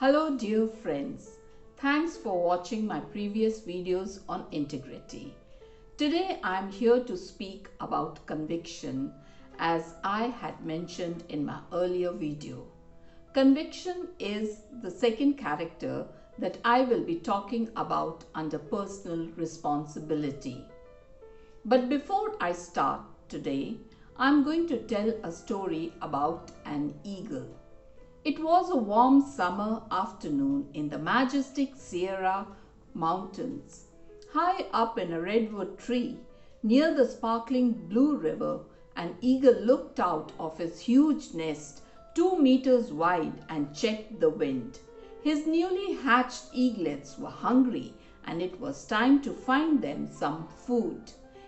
Hello dear friends, thanks for watching my previous videos on integrity. Today I am here to speak about conviction as I had mentioned in my earlier video. Conviction is the second character that I will be talking about under personal responsibility. But before I start today, I am going to tell a story about an eagle. It was a warm summer afternoon in the majestic Sierra Mountains. High up in a redwood tree, near the sparkling blue river, an eagle looked out of his huge nest 2 meters wide and checked the wind. His newly hatched eaglets were hungry and it was time to find them some food.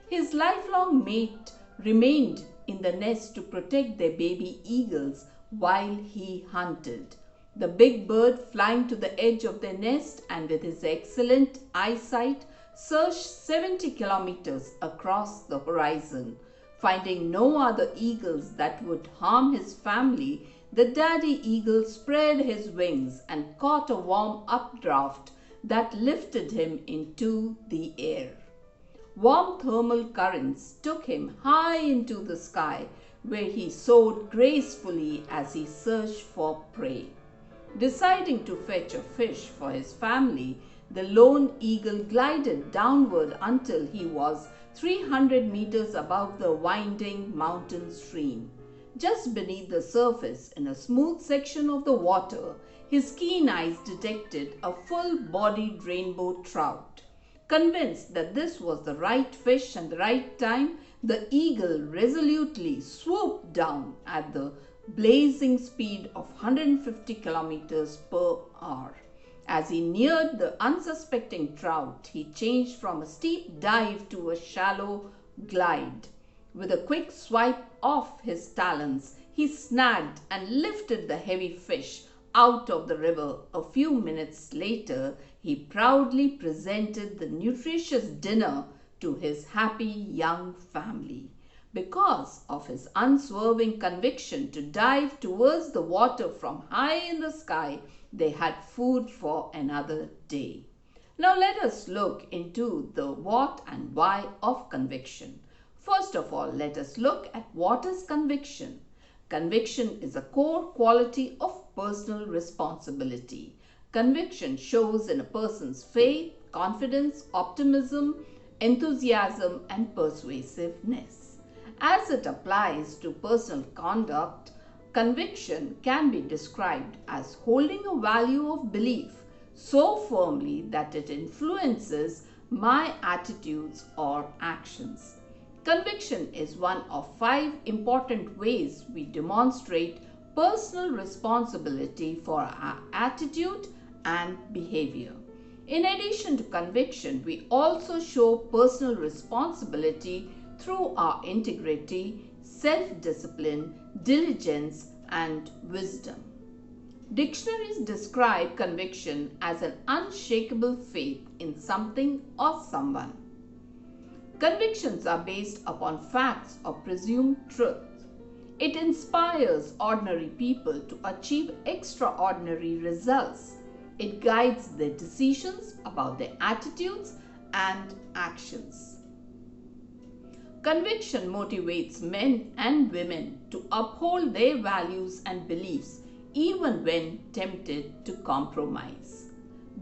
His lifelong mate remained in the nest to protect their baby eagles while he hunted. The big bird, flying to the edge of their nest and with his excellent eyesight, searched 70 kilometers across the horizon. Finding no other eagles that would harm his family, the daddy eagle spread his wings and caught a warm updraft that lifted him into the air. Warm thermal currents took him high into the sky, where he soared gracefully as he searched for prey. Deciding to fetch a fish for his family, the lone eagle glided downward until he was 300 meters above the winding mountain stream. Just beneath the surface, in a smooth section of the water, his keen eyes detected a full-bodied rainbow trout. Convinced that this was the right fish and the right time, the eagle resolutely swooped down at the blazing speed of 150 kilometers per hour. As he neared the unsuspecting trout, he changed from a steep dive to a shallow glide. With a quick swipe of his talons, he snagged and lifted the heavy fish out of the river. A few minutes later, he proudly presented the nutritious dinner to his happy young family. Because of his unswerving conviction to dive towards the water from high in the sky, they had food for another day. Now let us look into the what and why of conviction. First of all, let us look at what is conviction. Conviction is a core quality of personal responsibility. Conviction shows in a person's faith, confidence, optimism, enthusiasm, and persuasiveness. As it applies to personal conduct, conviction can be described as holding a value of belief so firmly that it influences my attitudes or actions. Conviction is one of 5 important ways we demonstrate personal responsibility for our attitude and behavior. In addition to conviction, we also show personal responsibility through our integrity, self-discipline, diligence, and wisdom. Dictionaries describe conviction as an unshakable faith in something or someone. Convictions are based upon facts or presumed truth. It inspires ordinary people to achieve extraordinary results. It guides their decisions about their attitudes and actions. Conviction motivates men and women to uphold their values and beliefs even when tempted to compromise.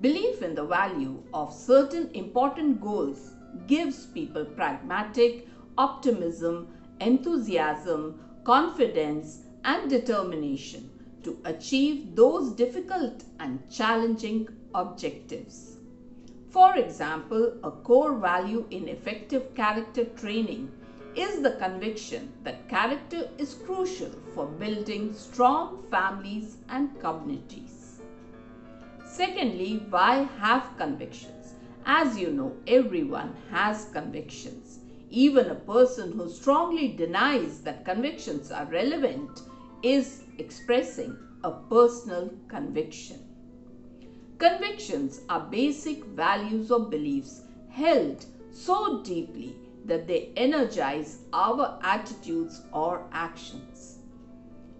Belief in the value of certain important goals gives people pragmatic optimism, enthusiasm, confidence, and determination to achieve those difficult and challenging objectives. For example, a core value in effective character training is the conviction that character is crucial for building strong families and communities. Secondly, why have convictions? As you know, everyone has convictions. Even a person who strongly denies that convictions are relevant is expressing a personal conviction. Convictions are basic values or beliefs held so deeply that they energize our attitudes or actions.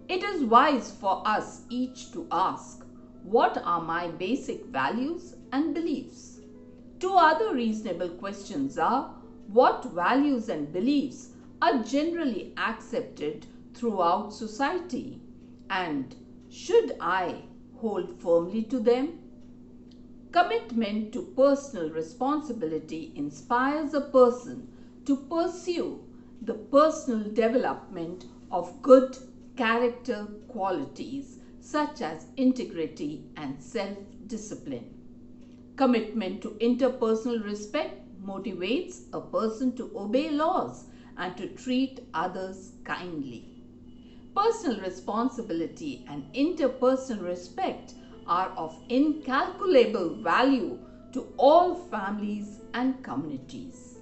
It is wise for us each to ask, What are my basic values and beliefs? Two other reasonable questions are, what values and beliefs are generally accepted throughout society, and should I hold firmly to them? Commitment to personal responsibility inspires a person to pursue the personal development of good character qualities such as integrity and self-discipline. Commitment to interpersonal respect motivates a person to obey laws and to treat others kindly. Personal responsibility and interpersonal respect are of incalculable value to all families and communities.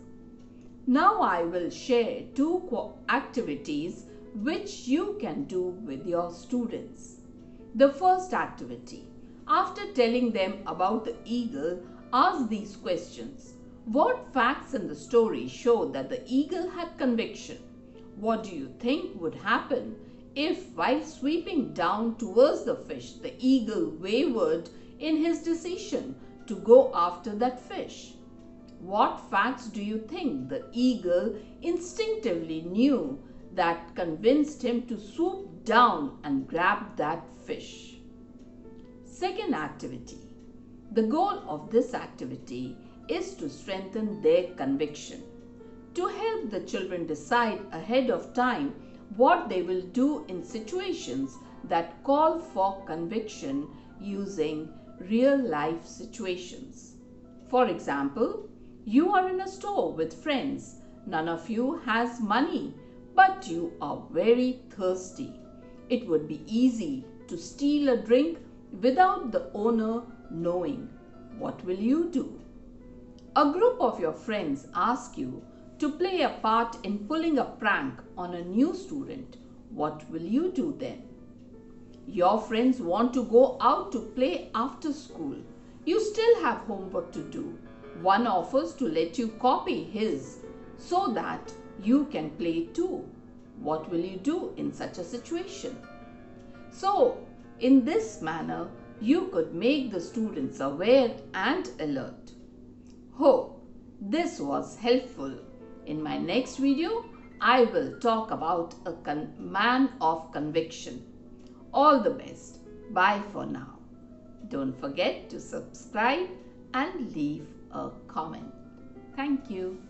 Now I will share two activities which you can do with your students. The first activity, after telling them about the eagle, ask these questions. What facts in the story show that the eagle had conviction? What do you think would happen if, while sweeping down towards the fish, the eagle wavered in his decision to go after that fish? What facts do you think the eagle instinctively knew that convinced him to swoop down and grab that fish? Second activity. The goal of this activity is to strengthen their conviction. To help the children decide ahead of time what they will do in situations that call for conviction using real life situations. For example, you are in a store with friends. None of you has money, but you are very thirsty. It would be easy to steal a drink without the owner knowing. What will you do? A group of your friends ask you to play a part in pulling a prank on a new student. What will you do then? Your friends want to go out to play after school. You still have homework to do. One offers to let you copy his so that you can play too. What will you do in such a situation? So, in this manner, you could make the students aware and alert. Hope this was helpful. In my next video, I will talk about a man of conviction. All the best. Bye for now. Don't forget to subscribe and leave a comment. Thank you.